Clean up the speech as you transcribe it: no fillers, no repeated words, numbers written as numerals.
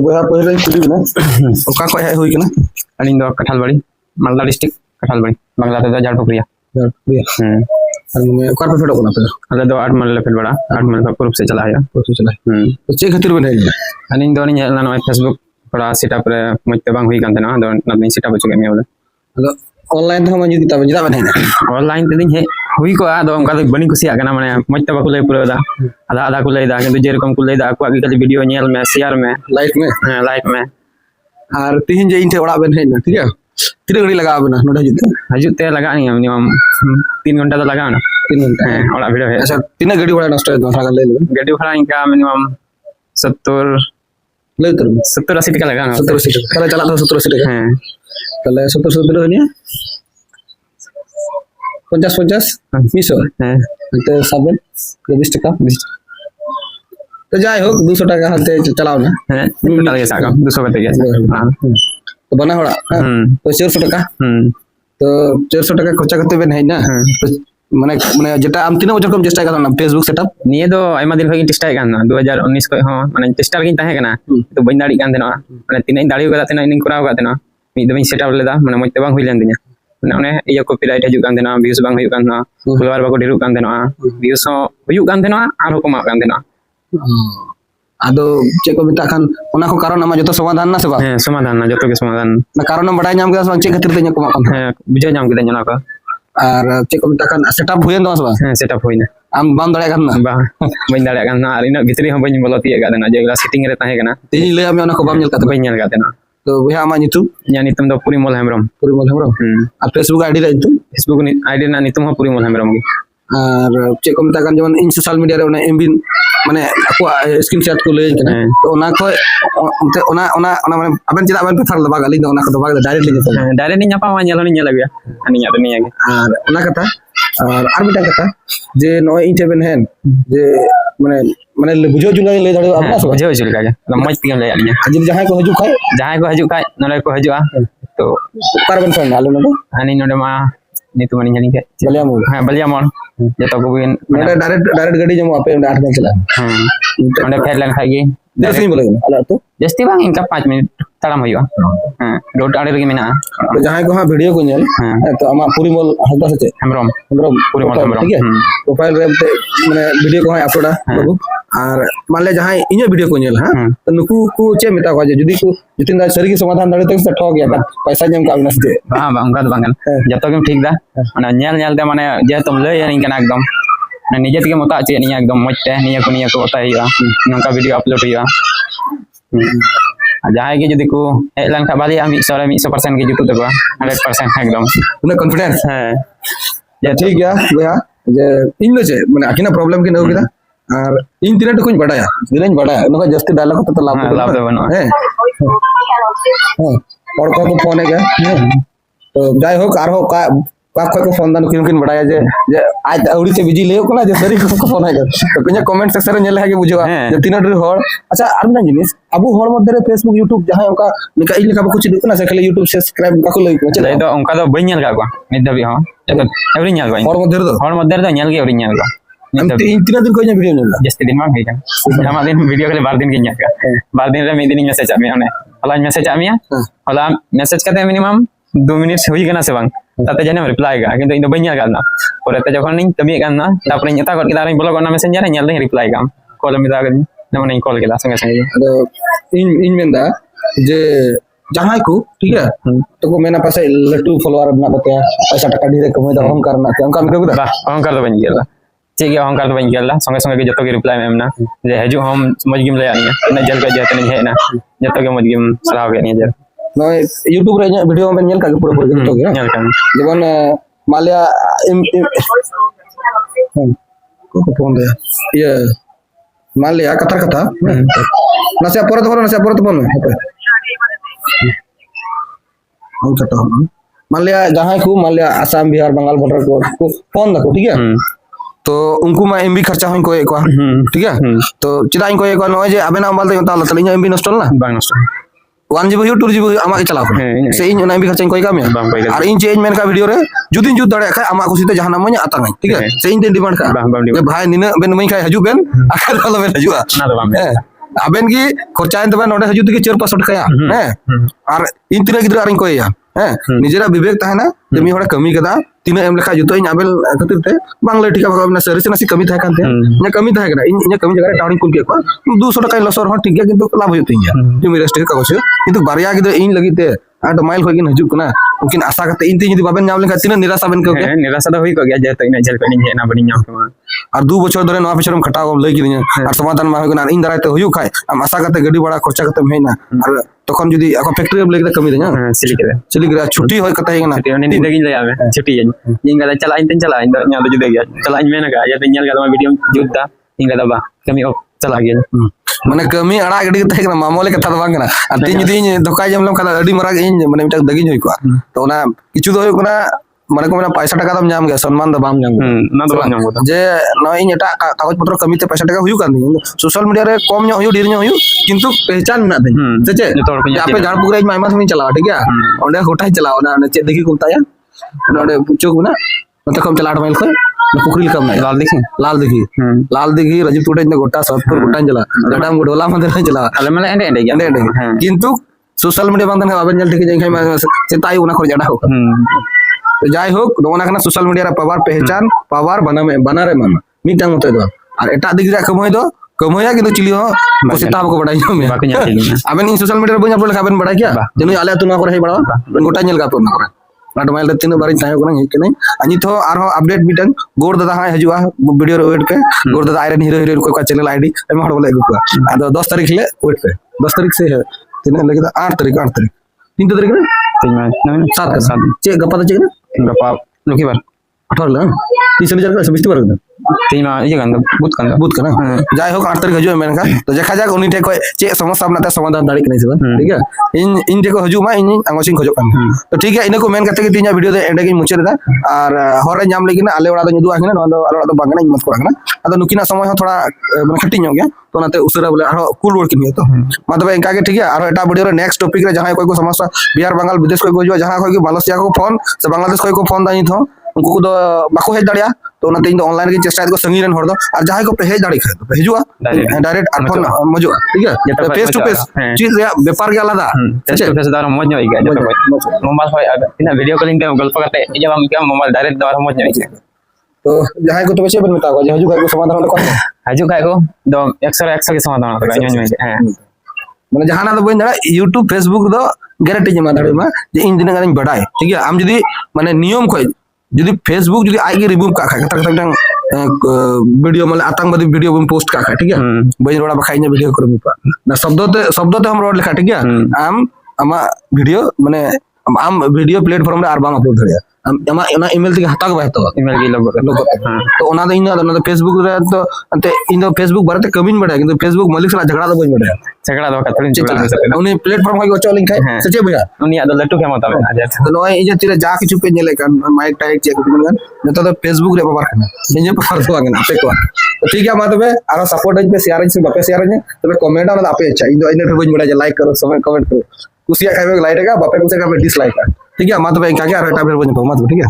bữa pahil ini kulit na. Oka kau yang hui kena. aling do Kathalbari Malda district Kathalbari Bangla te do Jalpukriya Ya. Oka apa photo kena tu? ale do 8 mal level bada 8 mal ka पूर्व से चला है Proses lah. Cek khatir benda ini. aling do ni nyala no Facebook para setup re mojte bang hui kan tena do nadin setup chu kemi wala Kalau online tu hama jadi tak benda mana ini. online te din he hui ko ado onka do bani kusiya kana mane mojte ba kulai pura da ada kulai da kintu jerekom kulai da aku agi kali video nyel me share me Like me. like me Ar tihin je inte orang benda ini. ठीक है. Tidak kali laga apa na? Noda juta. hajut te laga ni minimum 3 घंटा तो लगा ना 3 घंटा. ola video है अच्छा तीन गाड़ी वाला नष्ट है तो थोड़ा ले लो. गाड़ी भाड़ा इनका मिनिमम 70 ले उतर. 70-80 टका लगा ना 70 seat. Kalau jalan tu 70 seat. हैं Kalau 70 ni 50 miso. हैं Itu sabun 20 टका. तो जाए हो 200 टका हाथे चलाओ ना. हैं टोटल के साका 200 कते गया हां तो बना होड़ा. तो 400 टका. तो 400 टका खर्चा करते बे नहीं ना. तो माने माने जेटा आम तीन बजर कम चेष्टा करना फेसबुक सेटअप निये दो आयमा दिन भगिन टेस्टा kan 2019 ko ho mane टेस्टा लगिन ताहे kana to bain dadi kan tena mane tinai dadi kata tena inin korau ka tena mi do bain setup leda mane mojte bang hui len dinya mane one iya copyright hajuk kan tena views bang huyuk kan na follower bako diruk kan tena views ho huyuk kan tena aro ko mak kan tena ado cek ko mintakan ona ko karon nama joto समाधान ना सेबा हैं समाधान ना joto ke समाधान ना karon nam badai nyam ke sang cek khatir tanya ko makan हैं bujau nyam kita nyana ka ar cek ko mintakan setup huyen dong seba हैं setup hoina am bam dare kan na ba bain dadi kan na ar ina bitri ho bain bolo tiya ka tena jegla setting re tahe kana tini le am ona ko bam nyel kata bain nyal ka tena to buya ama YouTube nya nitum do Purimol Hemrom puri mol hamro ar Facebook ID la itu Facebook ni ID na nitum ho Purimol Hemrom gi ar cek ko mintakan jaman in social media re ona MB mane aku screenshot ko le kana to ona ko ona mane aben tidak aben petar lebag ali ona ko lebag direct le direct नहीं nyapa wan nyalo ni nyala gya ani nya dunia ge আর ওনা কথা আর মিটা কথা যে নয় inch Ben হেন যে মানে মানে বুঝো জুলাই লে ধরে আমরা সব bujau jul ka ge lamaj tigam le ani আজ যাহাই কো হজু খাই jahay ko haju kai nole ko haju to কারবন ফ্রেন্ড আলো না ani node ma ni tu mani nyani ke বলিয়া মু ha balia mon jato ko bin মানে direct গাড়ি জমো আপে 8 दिन चला onde pher lan khai ge जैसे ही बोलेगा अला तो jasti bang inka 5 minit taram hoyo ha road ade rege mena तो जहां को हां वीडियो को नेल तो आमा पूरी मोल हल्का से Hemrom हमरो Purimol Hemrom ठीक है प्रोफाइल रे माने वीडियो को हां अपलोड बाबू আর मान ले जहां इnya वीडियो को नेल हां तो नुकु को चे मिता को जदी को जितिन दा सरी की समाधान दाड़े तक से ठग गया पैसा जम का बिना से ba ba ongka bang kan jato ke ठीक दा ana nyal nyal te mane je tom le yani kan ekdom na nije tike mota che niya ekdom moj te niya ko otai ya nongka video upload huya jahay ke jodi ko lan ka bali ami 100% ke YouTube te ko 100% ekdom उन्हें confidence ha या ठीक है भैया जे इन चे माने आखिना problem के न होगिदा और इन तीन टकुन बडाया दिनन बडाया नको जस्ती डायलॉग तो लाभ लाभ दे बनो है और को फोन है क्या तो जाय हो कार हो का को फोन दान किन बडाया जे आज औड़ी से बिजी ले कोला जे सरी को फोन है तो कुछ कमेंट सेक्शन में ले के बुझवा जे तीन ड्री होड़ अच्छा और ना जिनिस अबु होड़ मध्य फेसबुक YouTube जहां का निका इ लेका कुछ दिखना से खाली YouTube सब्सक्राइब का को लई चले तो onka do bain nyal ka ko nit dabi ho jato every nyal ko होड़ मध्य तो hor modder do nyal ge every nyal ko इन तीन दिन को वीडियो नहीं jasti din ma ge kan jama din video kale bar din ge nyal ka bar din re me din message ami one hala message ami ya hala message kate minimum 2 minit hui kana se bang tate jane reply ga kintu indo bain nyal ka na pore te jokon ning temi kan na tapore nyata kot kita ring bolok na messenger nyal ding reply kam call mi da ga na mane call kela sange sange ada इन मेंदा जे जहां को ठीक है तो को मेना पासे लट्टू follower बना बते पैसा टका ढेर कमाई दा हम करना ते हम के ba ohangkar do bain gela ठीक है ohangkar do bain gela sange sange ge joto ge reply mem na je haju hom moj gim le ani na jal ka je tene he na joto ge moj gim salah ge ni je no YouTube रे video में nail का पूरा पूरा तो के nyal kan जीवन मालिया को phone दे ये मालिया कथा कथा नसे पर तो फोन हम कथा मालिया जहां को मालिया आसाम बिहार बंगाल बॉर्डर को फोन दको ठीक है तो उनको मैं एमबी खर्चा होई को एक ठीक है तो चिदा को एक नय जे आबेना मोबाइल ते ताला तलिnya एमबी नष्टल ना bang nosto 1 GB 2 GB आमा के चलाओ से इन एमबी खर्चा को काम bang pai और इन चेंज मेन का वीडियो रे जुदिन जुद दड़े खा आमा खुशी ते जहां नाम आता नहीं ठीक है से इन डिमांड का bang भाई निने बेन मई खा हजू बेन आखर वाला बेन हजू na do bang aben gi khorchain taben node haju tege 4-500 টাকা हैं আর इन तीन गिद्रा आरिन कोया हैं निजेरा विवेक tahena demi hore kami kada tina em lekha juto in abel khatir te bangla tika bhagna service nasi kami thae kan te nya kami thae kana inya kami jaga tawni kul ke ko 200 টাকা losor hon ठीक है किंतु लाभ होय tinya jumi rest ka kagoch किंतु barya gidra in lagi te आट mile होगिन हजू कना उनकिन आशा करते इन तीन यदि बाबेन नाम लेखा तीन निराशा बन के निराशा दा होई को गया जे तो इन जेल पे नहीं ना बनी नाम के और 2 बछर धरे नवा पिछरम खटाव लई किदिन और समाधान मा होगना इन दराते होयु खाय हम आशा करते गाड़ी भाड़ा खर्चा करते हेना और तखन जदि ako फैक्ट्री अब लेके कमी देना सिली के छुट्टी होय कता हेना ni daging lay ame छुट्टी yin gala chala in chala in nya do jude gya chala in mena ga ya nyal ga video judda ing gala ba kami op chala gya माने कमी अड़ा गडी के तहकना मामूले कथा तो बांगना आ तीन यदि धोका जमलम कदा अडी मरा इन माने मिटा दगिन होय को तो ना किछु दो होय कोना माने को मेना पैसा टाका दम जाम गया सम्मान द बाम जाम ना दो जाम को जे न इन एटा कागज पत्र कमी ते पैसा टाका हुयु कान सोशल मीडिया रे कम नो हुयु ढेर नो हुयु किंतु पहचान ना दे से आपे झाड़पुर रे माइमा समी चलावा ठीक है ओंडे होटा चलावा ना चे देखि कुमताया ओंडे पुचो ना मत कम चलाट माइल खय पुखरी कम ना लाल देखी राजीव टूटे ने गोटा सतपुर गोटा चला गडाम गोडोला मंदिर चला अले माने एंडे किंतु सोशल मीडिया बांधन आबेन जल ठीक जाई खाय सेताई उना खर जडा हो तो जाय होक दोना कना सोशल मीडिया रे पावर पहचान पावर बना रे मन मिटांग मते दो और एटा दिख रे कमय दो कमया किंतु चिली हो को सेता को बडाई में आबेन इन सोशल मीडिया रे बन अपलोड खाबेन बडाई क्या जनु आले तो ना करे बडा गोटा नेल का तो ना करे आट माइल रे तीन बारी तायो कोना हेक नै अनि तो आरो अपडेट मिटन गोर दादा हाय हजुआ वीडियो रे वेट पे गोर दादा आयरन हीरो हीरोइन को चैनल आईडी एम हड़ बोले गुआ आदो 10 तारीख ले वेट पे 10 तारीख से है तीन लगे 8 तारीख 3 तारीख रे 7 चे गपा चे गपा लुकी बार 18 ला 30 हजार का 20 बार तीमा ये गंदा बुत का ना जाय हो 8 तारीख हजुआ मेन का तो देखा जाक उनी ठे को चे समस्या अपना समाधान दाड़ी नहीं से ठीक है इन देखो हजु मा इन आंगोसिंग खजो kan तो ठीक है इनको मेन कते तीन वीडियो दे एंडे के मुचे दा और हरे नाम लेकिन आले ओड़ा दो नुदु आखिना नो आले ओड़ा बांगना मत को आखिना अदो नुकिना समय हो थोड़ा माने खट्टी नो गया तो नाते उसरा बोले आरो कूल वर्ड किन तो मतलब इनका के ठीक है आरो एटा वीडियो रे नेक्स्ट टॉपिक रे जहां कोई को समस्या बिहार बंगाल विदेश कोई को जहां कोई मालয়েশিয়া को फोन से बांग्लादेश कोई को फोन दाई थो उनको को बाको हेज दाड़िया तो नाते इन ऑनलाइन के चेष्टा को संगी रन हर दो और जहां को पे हेज दाड़ी खाय तो हेजुआ डायरेक्ट और फोन मजुआ ठीक है फेस टू फेस चीज व्यापार के आलादा फेस टू फेस दार मज होई गया जब मोबाइल होय इना वीडियो कॉलिंग के गल्प करते जब हम क्या मोबाइल डायरेक्ट दार मज होई गया तो जहां को तो बचे बन बताओ हजू का समाधान को हजू का को दो 100 के समाधान होगा हां माने जहां ना तो बन जरा YouTube Facebook दो गारंटी जमा दाड़ी मा जे इन दिन गानी बडाय ठीक है हम जदी माने नियम कोई जदी फेसबुक जदी आगे रिमूव का खा कता वीडियो माने आतंकवादी वीडियो बम पोस्ट का खा ठीक है बइन रोड़ा बखाई ने वीडियो करबू ना शब्द तो हम रोड लिखा ठीक है आम आमा वीडियो माने आम वीडियो प्लेटफॉर्म रे आर बाम अपलोड धरिया आमा एना ईमेल तक हता के तो ईमेल की लोग तो ओना दो इन फेसबुक रे तो अंते इन फेसबुक बारे कमिन बडा किंतु फेसबुक मालिक सला झगड़ा दो बइन बडा झगड़ा दो का थोड़ी झगड़ा उनी प्लेटफॉर्म को चो लिंक है सचे भैया उनी आदो लट्टू के मत तो नय इजे तिरे जा किछु पे नेले कान माइक टाइक चेक करगन न तो फेसबुक रे बाबर खाना इजे पर तो आगना पे को तो ठीक है मातबे आरो सपोर्ट पे शेयर से बापे शेयर ने तबे कमेंट आना आपे अच्छा इन बइन बडा लाइक करो समय कमेंट करो कुसिया खाबे लाइक का बापे कुसे का डिसलाइक ठीक है मातबे का के आरो टाइप बइन मत ठीक है।